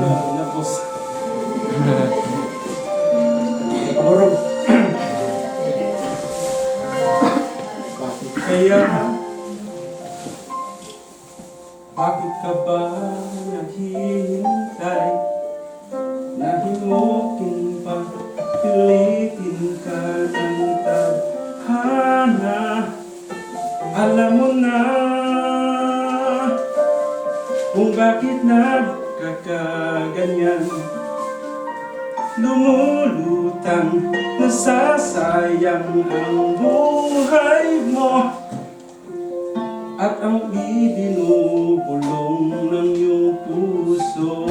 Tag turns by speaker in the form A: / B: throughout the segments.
A: Tapos, kamurog. Bakit ka ba naghihintay? Nahimukin pa, pilitin ka ng tadhana. Alam mo na kung bakit nagkakaganyan. Lumulutang, nasasayang ang buhay mo at ang ibinubulong ng iyong puso.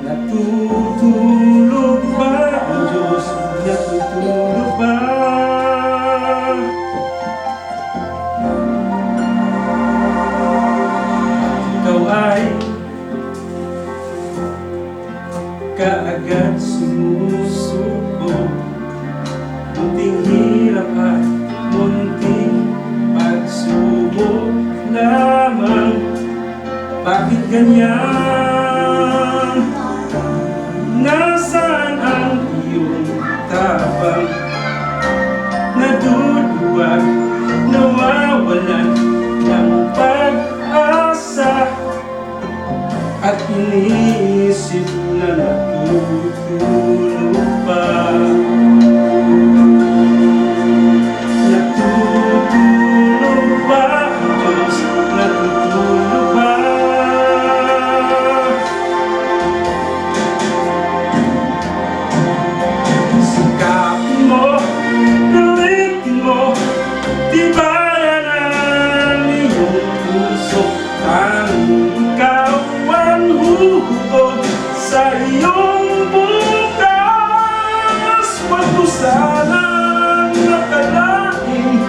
A: Natutulog ba ang Diyos? Natutulog ba? Ikaw ay kaagad sumusubo. Munting hirap at munting pagsubok lamang. Bakit ganyan? Nasaan ang iyong tapang? Naduduwag, nawawalan ng pag-asa, at iniisip na natutulog pa. Natutulog ba ang Diyos? Natutulog ba? Sikapin mo, galitin mo, tibayan ang iyong puso. Tanging ikaw ang huhubog sa iyong bukas. Huwag mo sanang nakalaing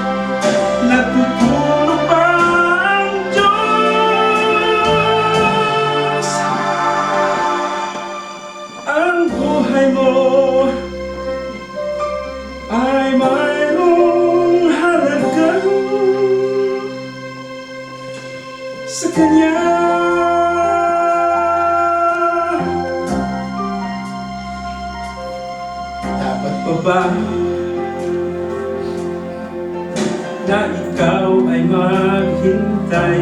A: natutulog pa ang Diyos. Ang buhay mo ay mayroong halaga sa Kanya. Dapat pa ba na ikaw ay maghintay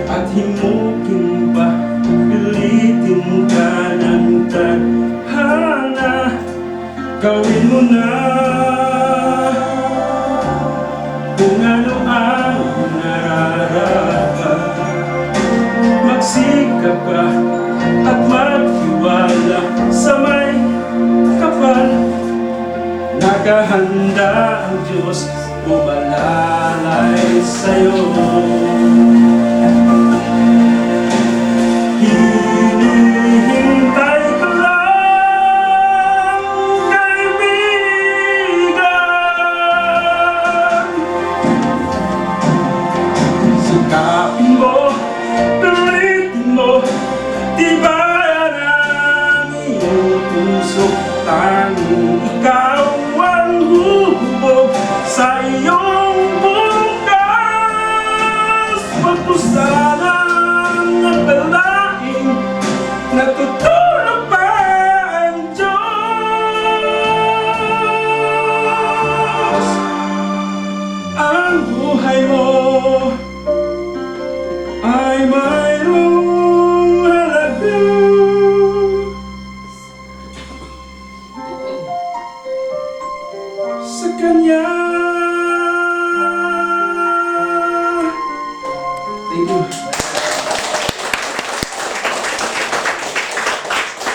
A: at himukin pa, pilitin ka ng tadhana? Gawin mo na kung ano ang nararapat. Magsikap ka at magtiwala sa may kapal. Nakahanda ang Diyos umalalay sa'yo. Hinihintay ka lang, kaibigan. Sikapin mo, pilitin mo, tibayan ang iyong puso. Tanging ikaw ang huhubog sa iyong bukas. Huwag mo sanang nakalaing natutulog pa ang Diyos. Ang buhay mo ay mayroong halaga sa Kanya. Thank you.